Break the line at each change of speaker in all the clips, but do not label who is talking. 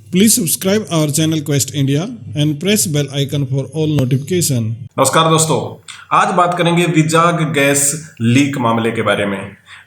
Please subscribe our channel Quest India and press bell icon for all notification.
नमस्कार दोस्तों, आज बात करेंगे विजाग गैस लीक मामले के बारे में।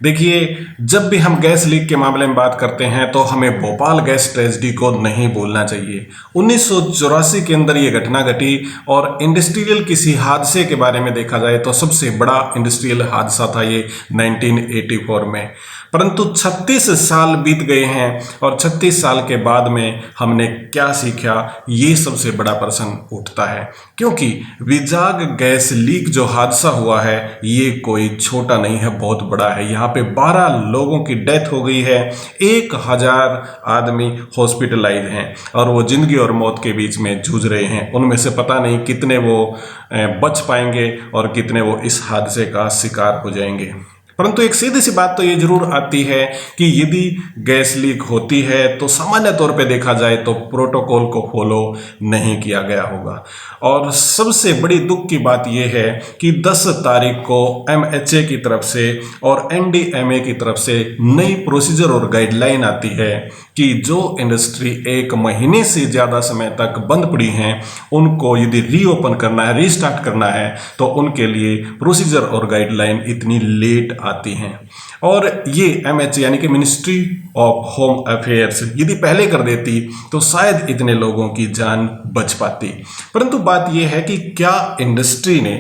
देखिए, जब भी हम गैस लीक के मामले में बात करते हैं तो हमें भोपाल गैस ट्रेजेडी को नहीं भूलना चाहिए। 1984 के अंदर ये घटना घटी और इंडस्ट्रियल किसी हादसे के बारे में देखा जाए तो सबसे बड़ा इंडस्ट्रियल हादसा था ये 1984 में। परंतु 36 साल बीत गए हैं और 36 साल के बाद में हमने क्या सीखा, ये सबसे बड़ा प्रश्न उठता है। क्योंकि विजाग गैस लीक जो हादसा हुआ है ये कोई छोटा नहीं है, बहुत बड़ा है। यहाँ पे 12 लोगों की डेथ हो गई है, 1000 आदमी हॉस्पिटलाइज हैं और वो जिंदगी और मौत के बीच में जूझ रहे हैं। उनमें से पता नहीं कितने वो बच पाएंगे और कितने वो इस हादसे का शिकार हो जाएंगे। परंतु एक सीधी सी बात तो ये जरूर आती है कि यदि गैस लीक होती है तो सामान्य तौर पे देखा जाए तो प्रोटोकॉल को फॉलो नहीं किया गया होगा। और सबसे बड़ी दुख की बात यह है कि 10 तारीख को MHA की तरफ से और NDMA की तरफ से नई प्रोसीजर और गाइडलाइन आती है कि जो इंडस्ट्री 1 महीने से ज़्यादा समय तक बंद पड़ी हैं उनको यदि रीओपन करना है, रीस्टार्ट करना है तो उनके लिए प्रोसीजर और गाइडलाइन इतनी लेट आती हैं। और ये MHA यानी कि मिनिस्ट्री ऑफ होम अफेयर्स यदि पहले कर देती तो शायद इतने लोगों की जान बच पाती। परंतु बात यह है कि क्या इंडस्ट्री ने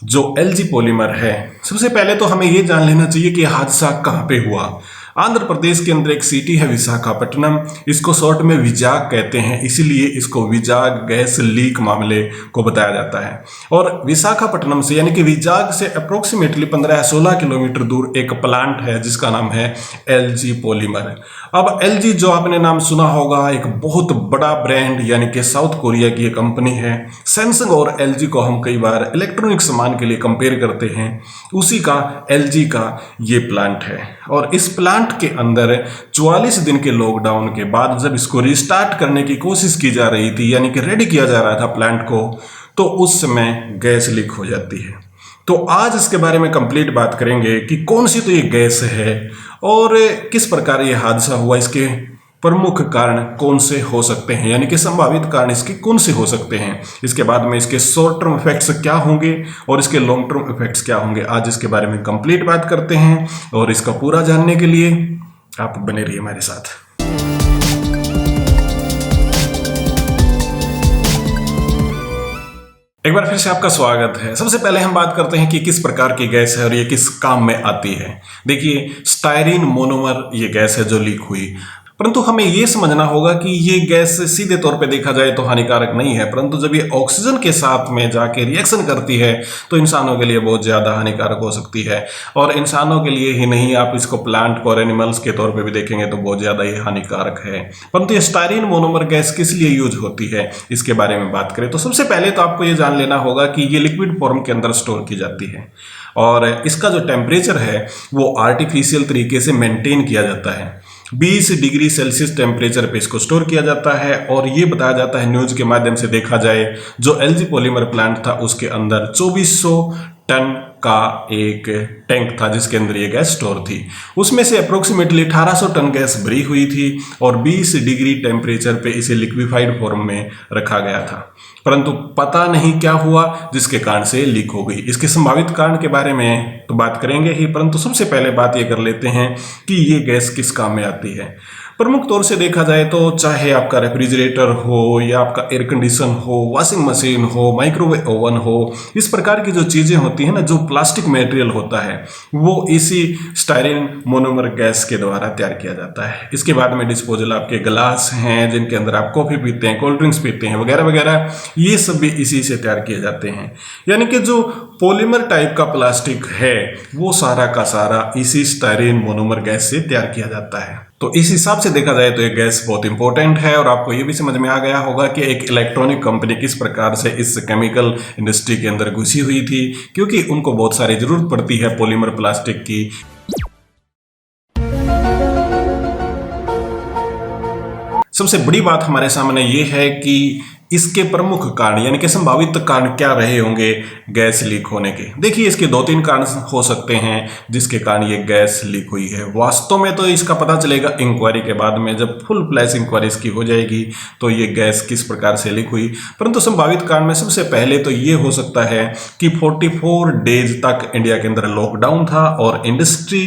जो LG पॉलीमर है, सबसे पहले तो हमें ये जान लेना चाहिए कि हादसा कहाँ पे हुआ। आंध्र प्रदेश के अंदर एक सिटी है विशाखापट्टनम, इसको शॉर्ट में विजाग कहते हैं, इसीलिए इसको विजाग गैस लीक मामले को बताया जाता है। और विशाखापट्टनम से यानी कि विजाग से अप्रोक्सीमेटली 15-16 किलोमीटर दूर एक प्लांट है जिसका नाम है LG पॉलीमर। अब LG जो आपने नाम सुना होगा, एक बहुत बड़ा ब्रांड यानी कि साउथ कोरिया की एक कंपनी है। सैमसंग और LG को हम कई बार इलेक्ट्रॉनिक सामान के लिए कंपेयर करते हैं, उसी का LG का ये प्लांट है। और इस प्लांट के अंदर 44 दिन के लॉकडाउन के बाद जब इसको रिस्टार्ट करने की कोशिश की जा रही थी यानी कि रेडी किया जा रहा था प्लांट को, तो उस समय गैस लीक हो जाती है। तो आज इसके बारे में कंप्लीट बात करेंगे कि कौन सी तो ये गैस है और किस प्रकार ये हादसा हुआ, इसके प्रमुख कारण कौन से हो सकते हैं यानी कि संभावित कारण इसके कौन से हो सकते हैं, इसके बाद में इसके शॉर्ट टर्म इफेक्ट्स क्या होंगे और इसके लॉन्ग टर्म इफेक्ट्स क्या होंगे। आज इसके बारे में कंप्लीट बात करते हैं और इसका पूरा जानने के लिए आप बने रहिए हमारे साथ। एक बार फिर से आपका स्वागत है। सबसे पहले हम बात करते हैं कि किस प्रकार की गैस है और ये किस काम में आती है। देखिए, स्टायरीन मोनोमर ये गैस है जो लीक हुई। परंतु हमें ये समझना होगा कि ये गैस सीधे तौर पे देखा जाए तो हानिकारक नहीं है, परंतु जब ये ऑक्सीजन के साथ में जाके रिएक्शन करती है तो इंसानों के लिए बहुत ज़्यादा हानिकारक हो सकती है। और इंसानों के लिए ही नहीं, आप इसको प्लांट और एनिमल्स के तौर पे भी देखेंगे तो बहुत ज़्यादा ये हानिकारक है। परंतु ये स्टायरीन मोनोमर गैस किस लिए यूज होती है, इसके बारे में बात करें तो सबसे पहले तो आपको ये जान लेना होगा कि ये लिक्विड फॉर्म के अंदर स्टोर की जाती है और इसका जो टेम्परेचर है वो आर्टिफिशियल तरीके से मेंटेन किया जाता है। 20 डिग्री सेल्सियस टेम्परेचर पे इसको स्टोर किया जाता है। और ये बताया जाता है, न्यूज के माध्यम से देखा जाए, जो LG पॉलीमर प्लांट था उसके अंदर 2400 टन का एक टैंक था जिसके अंदर ये गैस स्टोर थी। उसमें से अप्रोक्सीमेटली 1800 टन गैस भरी हुई थी और 20 डिग्री टेम्परेचर पे इसे लिक्विफाइड फॉर्म में रखा गया था। परंतु पता नहीं क्या हुआ जिसके कारण से लीक हो गई। इसके संभावित कारण के बारे में तो बात करेंगे ही, परंतु सबसे पहले बात ये कर लेते हैं कि ये गैस किस काम में आती है। प्रमुख तौर से देखा जाए तो चाहे आपका रेफ्रिजरेटर हो या आपका एयर कंडीशन हो, वॉशिंग मशीन हो, माइक्रोवेव ओवन हो, इस प्रकार की जो चीज़ें होती हैं ना, जो प्लास्टिक मटेरियल होता है वो इसी स्टायरीन मोनोमर गैस के द्वारा तैयार किया जाता है। इसके बाद में डिस्पोजल आपके ग्लास हैं जिनके अंदर आप कॉफ़ी पीते हैं, कोल्ड ड्रिंक्स पीते हैं वगैरह वगैरह, ये सब भी इसी से तैयार किए जाते हैं। यानी कि जो पॉलीमर टाइप का प्लास्टिक है वो सारा का सारा इसी स्टायरीन मोनोमर गैस से तैयार किया जाता है। तो इस हिसाब से देखा जाए तो ये गैस बहुत इंपॉर्टेंट है। और आपको ये भी समझ में आ गया होगा कि एक इलेक्ट्रॉनिक कंपनी किस प्रकार से इस केमिकल इंडस्ट्री के अंदर घुसी हुई थी, क्योंकि उनको बहुत सारी जरूरत पड़ती है पॉलीमर प्लास्टिक की। सबसे बड़ी बात हमारे सामने ये है कि इसके प्रमुख कारण यानी कि संभावित कारण क्या रहे होंगे गैस लीक होने के। देखिए इसके 2-3 कारण हो सकते हैं जिसके कारण ये गैस लीक हुई है। वास्तव में तो इसका पता चलेगा इंक्वायरी के बाद में, जब फुल फ्लैश इंक्वायरी इसकी हो जाएगी तो ये गैस किस प्रकार से लीक हुई। परंतु संभावित कारण में सबसे पहले तो ये हो सकता है कि 44 डेज तक इंडिया के अंदर लॉकडाउन था और इंडस्ट्री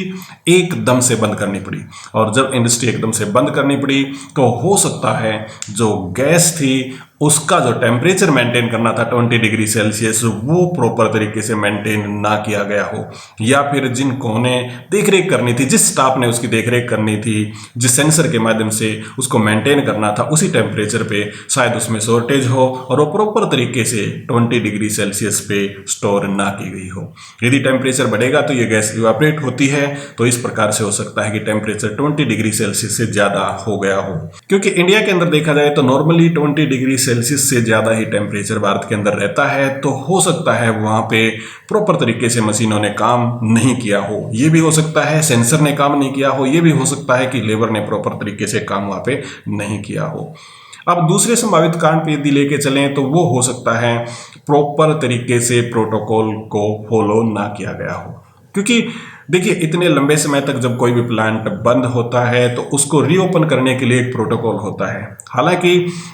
एकदम से बंद करनी पड़ी, और जब इंडस्ट्री एकदम से बंद करनी पड़ी तो हो सकता है जो गैस थी उसका जो टेम्परेचर मेंटेन करना था 20 डिग्री सेल्सियस वो प्रॉपर तरीके से मेंटेन ना किया गया हो, या फिर जिनको ने देखरेख करनी थी, जिस स्टाफ ने उसकी देखरेख करनी थी, जिस सेंसर के माध्यम से उसको मेंटेन करना था, उसी टेम्परेचर पे शायद उसमें शॉर्टेज हो और वो प्रॉपर तरीके से 20 डिग्री सेल्सियस पे स्टोर ना की गई हो। यदि टेम्परेचर बढ़ेगा तो ये गैस इवापोरेट होती है, तो इस प्रकार से हो सकता है कि टेम्परेचर 20 डिग्री सेल्सियस से ज़्यादा हो गया हो। क्योंकि इंडिया के अंदर देखा जाए तो नॉर्मली 20 डिग्री सेल्सियस से ज़्यादा ही टेम्परेचर भारत के अंदर रहता है, तो हो सकता है वहाँ पे प्रॉपर तरीके से मशीनों ने काम नहीं किया हो। ये भी हो सकता है सेंसर ने काम नहीं किया हो, ये भी हो सकता है कि लेबर ने प्रॉपर तरीके से काम वहाँ पे नहीं किया हो। अब दूसरे संभावित कारण पे यदि लेके चलें तो वो हो सकता है प्रॉपर तरीके से प्रोटोकॉल को फॉलो ना किया गया हो। क्योंकि देखिए इतने लंबे समय तक जब कोई भी प्लांट बंद होता है तो उसको रीओपन करने के लिए एक प्रोटोकॉल होता है। हालांकि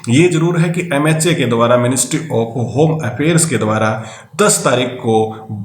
ये जरूर है कि MHA के द्वारा, मिनिस्ट्री ऑफ होम अफेयर्स के द्वारा 10 तारीख को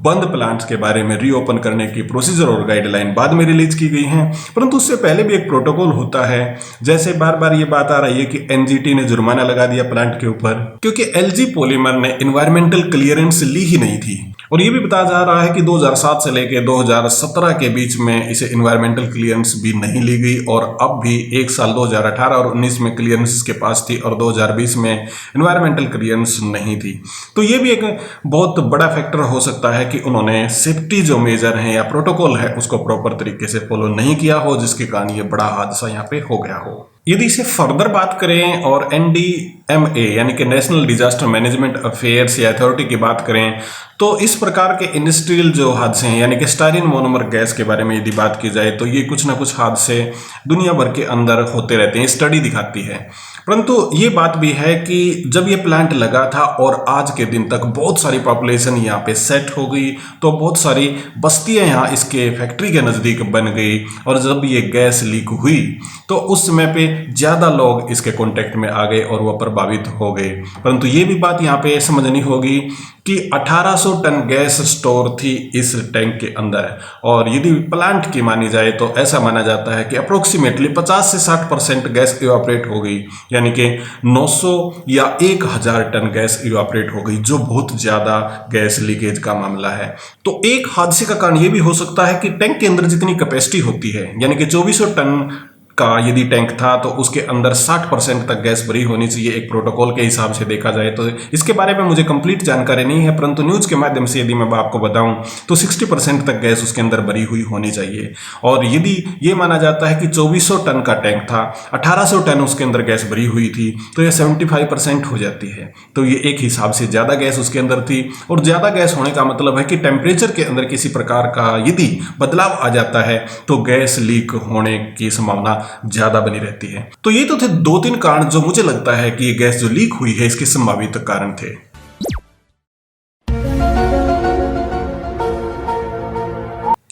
बंद प्लांट्स के बारे में रीओपन करने की प्रोसीजर और गाइडलाइन बाद में रिलीज की गई हैं, परंतु उससे पहले भी एक प्रोटोकॉल होता है। जैसे बार बार ये बात आ रही है कि NGT ने जुर्माना लगा दिया प्लांट के ऊपर क्योंकि LG पॉलीमर ने इन्वायरमेंटल क्लियरेंस ली ही नहीं थी, और ये भी बताया जा रहा है कि 2007 से लेकर 2017 के बीच में इसे इन्वायरमेंटल क्लियरेंस भी नहीं ली गई, और अब भी एक साल 2018 और 19 में क्लियरेंस इसके पास थी और 2020 में इन्वायरमेंटल क्लियरेंस नहीं थी। तो ये भी एक बहुत बड़ा फैक्टर हो सकता है कि उन्होंने सेफ्टी जो मेजर है या प्रोटोकॉल है उसको प्रॉपर तरीके से फॉलो नहीं किया हो, जिसके कारण ये बड़ा हादसा यहाँ पे हो गया हो। यदि इसे फर्दर बात करें और NDMA यानी कि नेशनल डिजास्टर मैनेजमेंट अफेयर्स या अथॉरिटी की बात करें तो इस प्रकार के इंडस्ट्रियल जो हादसे हैं यानी कि स्टायरीन मोनोमर गैस के बारे में यदि बात की जाए तो ये कुछ ना कुछ हादसे दुनिया भर के अंदर होते रहते हैं, स्टडी दिखाती है। परंतु ये बात भी है कि जब ये प्लांट लगा था और आज के दिन तक बहुत सारी पॉपुलेशन यहाँ पे सेट हो गई, तो बहुत सारी बस्तियाँ यहाँ इसके फैक्ट्री के नज़दीक बन गई, और जब ये गैस लीक हुई तो उस समय पे ज़्यादा लोग इसके कांटेक्ट में आ गए और वो प्रभावित हो गए। परंतु ये भी बात यहाँ पे समझनी होगी कि 1800 टन गैस स्टोर थी इस टैंक के अंदर, और यदि प्लांट की मानी जाए तो ऐसा माना जाता है कि अप्रोक्सीमेटली 50 से 60% गैस इवापोरेट हो गई, यानी कि 900 या 1000 टन गैस इवापोरेट हो गई, जो बहुत ज़्यादा गैस लीकेज का मामला है। तो एक हादसे का कारण ये भी हो सकता है कि टैंक के अंदर जितनी कैपेसिटी होती है यानी कि 2400 टन का यदि टैंक था तो उसके अंदर 60% तक गैस भरी होनी चाहिए एक प्रोटोकॉल के हिसाब से देखा जाए। तो इसके बारे में मुझे कंप्लीट जानकारी नहीं है, परंतु न्यूज़ के माध्यम से यदि मैं आपको बताऊं तो 60% तक गैस उसके अंदर भरी हुई होनी चाहिए। और यदि ये माना जाता है कि 2400 टन का टैंक था, 1800 टन उसके अंदर गैस भरी हुई थी, तो यह 75% हो जाती है। तो ये एक हिसाब से ज़्यादा गैस उसके अंदर थी, और ज़्यादा गैस होने का मतलब है कि टेम्परेचर के अंदर किसी प्रकार का यदि बदलाव आ जाता है तो गैस लीक होने की संभावना ज्यादा बनी रहती है। तो ये तो थे 2-3 कारण जो मुझे लगता है कि ये गैस जो लीक हुई है इसके संभावित कारण थे।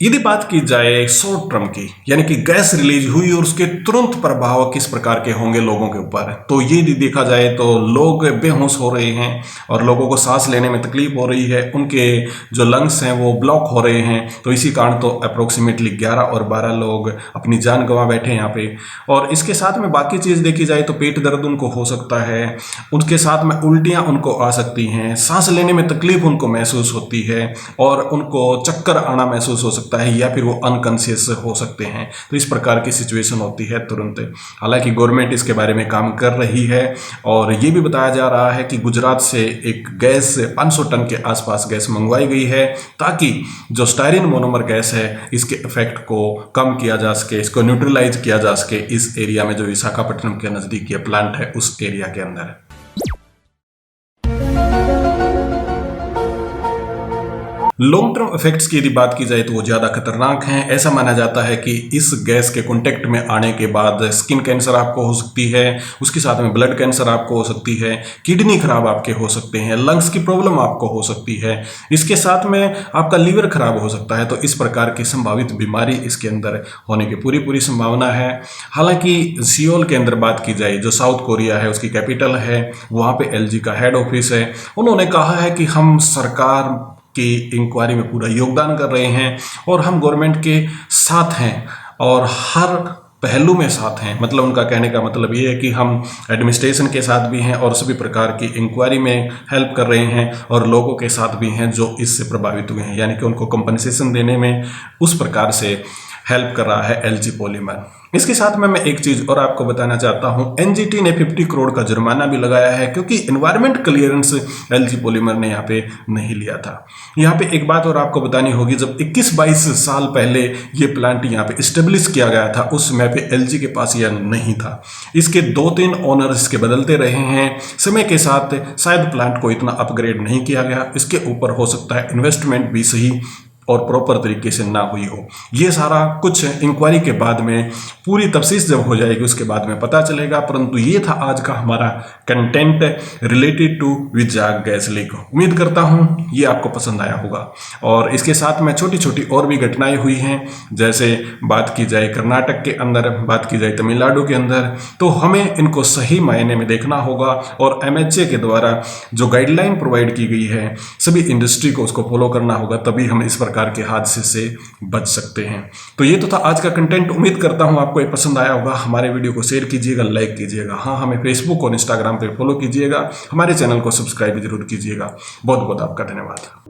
यदि बात की जाए शॉर्ट टर्म की यानी कि गैस रिलीज हुई और उसके तुरंत प्रभाव किस प्रकार के होंगे लोगों के ऊपर, तो ये यदि देखा जाए तो लोग बेहोश हो रहे हैं और लोगों को सांस लेने में तकलीफ हो रही है, उनके जो लंग्स हैं वो ब्लॉक हो रहे हैं। तो इसी कारण तो अप्रोक्सीमेटली 11 और 12 लोग अपनी जान गंवा बैठे हैं यहाँ पे। और इसके साथ में बाकी चीज़ देखी जाए तो पेट दर्द उनको हो सकता है, उनके साथ में उल्टियाँ उनको आ सकती हैं, सांस लेने में तकलीफ उनको महसूस होती है, और उनको चक्कर आना महसूस हो सकता है, या फिर वो अनकॉन्शियस हो सकते हैं। तो इस प्रकार की सिचुएशन होती है तुरंत। हालांकि गवर्नमेंट इसके बारे में काम कर रही है, और ये भी बताया जा रहा है कि गुजरात से एक गैस 500 टन के आसपास गैस मंगवाई गई है, ताकि जो स्टायरीन मोनोमर गैस है इसके इफेक्ट को कम किया जा सके, इसको न्यूट्रलाइज किया जा सके इस एरिया में जो विशाखापट्टनम के नज़दीक ये प्लांट है उस एरिया के अंदर। लॉन्ग टर्म इफेक्ट्स की यदि बात की जाए तो वो ज़्यादा खतरनाक हैं। ऐसा माना जाता है कि इस गैस के कॉन्टेक्ट में आने के बाद स्किन कैंसर आपको हो सकती है, उसके साथ में ब्लड कैंसर आपको हो सकती है, किडनी खराब आपके हो सकते हैं, लंग्स की प्रॉब्लम आपको हो सकती है, इसके साथ में आपका लीवर खराब हो सकता है। तो इस प्रकार की संभावित बीमारी इसके अंदर होने की पूरी संभावना है। हालांकि सियोल के अंदर बात की जाए, जो साउथ कोरिया है उसकी कैपिटल है, वहाँ पे एलजी का हेड ऑफिस है, उन्होंने कहा है कि हम सरकार की इंक्वायरी में पूरा योगदान कर रहे हैं और हम गवर्नमेंट के साथ हैं और हर पहलू में साथ हैं। मतलब उनका कहने का मतलब ये है कि हम एडमिनिस्ट्रेशन के साथ भी हैं और सभी प्रकार की इंक्वायरी में हेल्प कर रहे हैं और लोगों के साथ भी हैं जो इससे प्रभावित हुए हैं, यानी कि उनको कंपनसेशन देने में उस प्रकार से हेल्प कर रहा है एलजी पॉलीमर। इसके साथ में मैं एक चीज़ और आपको बताना चाहता हूं, एनजीटी ने 50 करोड़ का जुर्माना भी लगाया है क्योंकि एनवायरमेंट क्लियरेंस एलजी पॉलीमर ने यहाँ पे नहीं लिया था। यहाँ पे एक बात और आपको बतानी होगी, जब 21-22 साल पहले ये प्लांट यहाँ पे इस्टेब्लिश किया गया था उस समय पे एलजी के पास यह नहीं था। इसके 2-3 ओनर्स इसके बदलते रहे हैं, समय के साथ शायद प्लांट को इतना अपग्रेड नहीं किया गया। इसके ऊपर हो सकता है इन्वेस्टमेंट भी सही और प्रॉपर तरीके से ना हुई हो। ये सारा कुछ इंक्वायरी के बाद में पूरी तफसील जब हो जाएगी उसके बाद में पता चलेगा। परंतु ये था आज का हमारा content related to Vizag gas leak. उम्मीद करता हूँ ये आपको पसंद आया होगा। और इसके साथ में छोटी छोटी और भी घटनाएं हुई हैं, जैसे बात की जाए कर्नाटक के अंदर, बात की जाए तमिलनाडु के अंदर, तो हमें इनको सही मायने में देखना होगा और एमएचए के द्वारा जो गाइडलाइन प्रोवाइड की गई है सभी इंडस्ट्री को उसको फॉलो करना होगा, तभी हम इस प्रकार के हादसे से बच सकते हैं। तो ये तो था आज का कंटेंट। उम्मीद करता हूं आपको ये पसंद आया होगा। हमारे वीडियो को शेयर कीजिएगा, लाइक कीजिएगा। हाँ, हमें फेसबुक और इंस्टाग्राम पे फॉलो कीजिएगा, हमारे चैनल को सब्सक्राइब जरूर कीजिएगा। बहुत बहुत आपका धन्यवाद।